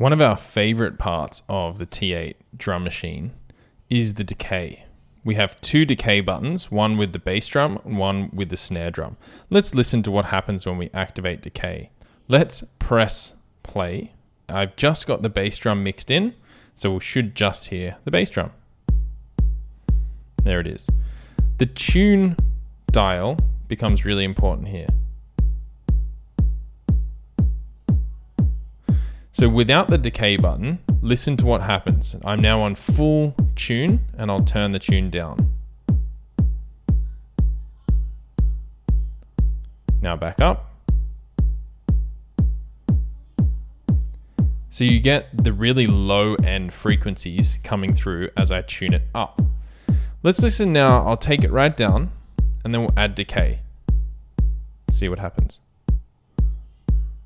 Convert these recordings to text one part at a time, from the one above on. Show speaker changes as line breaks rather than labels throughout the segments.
One of our favorite parts of the T8 drum machine is the decay. We have two decay buttons, one with the bass drum and one with the snare drum. Let's listen to what happens when we activate decay. Let's press play. I've just got the bass drum mixed in, so we should just hear the bass drum. There it is. The tune dial becomes really important here. So without the decay button, listen to what happens. I'm now on full tune and I'll turn the tune down. Now back up. So you get the really low end frequencies coming through as I tune it up. Let's listen now. I'll take it right down and then we'll add decay. See what happens.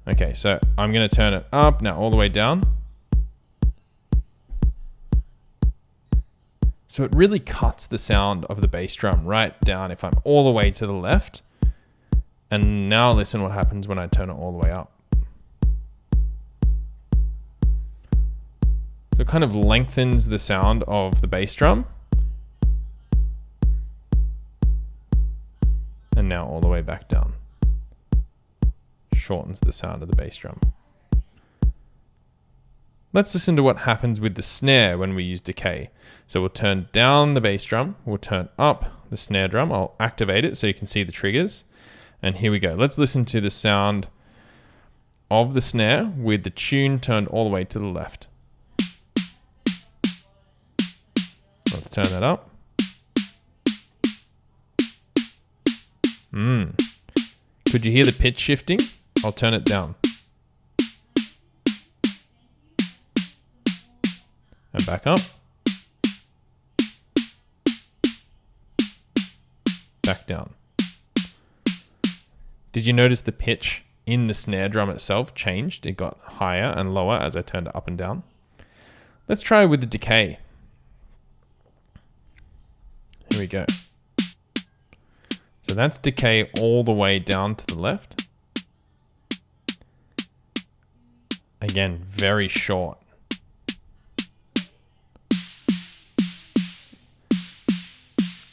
Okay, so I'm going to turn it up now all the way down. So it really cuts the sound of the bass drum right down if I'm all the way to the left. And now listen what happens when I turn it all the way up. So it kind of lengthens the sound of the bass drum. And now all the way back down. Shortens the sound of the bass drum. Let's listen to what happens with the snare when we use decay. So we'll turn down the bass drum, we'll turn up the snare drum, I'll activate it so you can see the triggers. And here we go. Let's listen to the sound of the snare with the tune turned all the way to the left. Let's turn that up. Could you hear the pitch shifting? I'll turn it down. And back up. Back down. Did you notice the pitch in the snare drum itself changed? It got higher and lower as I turned it up and down. Let's try with the decay. Here we go. So that's decay all the way down to the left. Again, very short.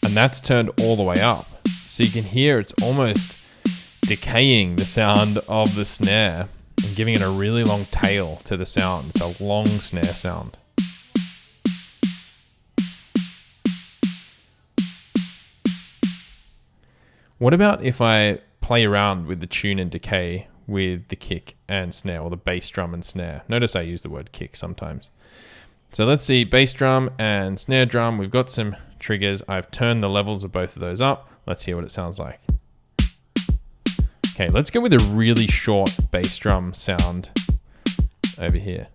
And that's turned all the way up. So you can hear it's almost decaying the sound of the snare and giving it a really long tail to the sound. It's a long snare sound. What about if I play around with the tune and decay with the kick and snare, or the bass drum and snare? Notice I use the word kick sometimes. So let's see, bass drum and snare drum. We've got some triggers. I've turned the levels of both of those up. Let's hear what it sounds like. Okay, let's go with a really short bass drum sound over here.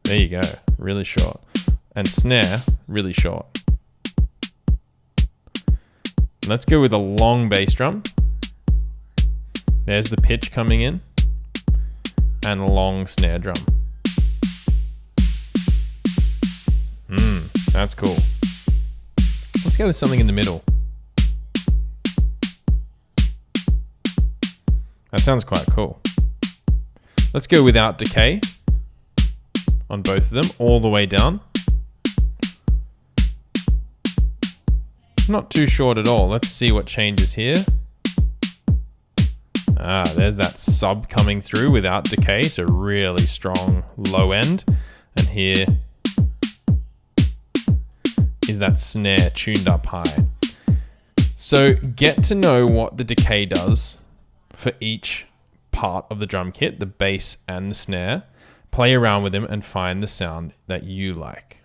There you go, really short. And snare, really short. Let's go with a long bass drum. There's the pitch coming in. And a long snare drum. That's cool. Let's go with something in the middle. That sounds quite cool. Let's go without decay on both of them, all the way down. Not too short at all. Let's see what changes here. There's that sub coming through without decay, so really strong low end. And here is that snare tuned up high. So get to know what the decay does for each part of the drum kit, the bass and the snare. Play around with them and find the sound that you like.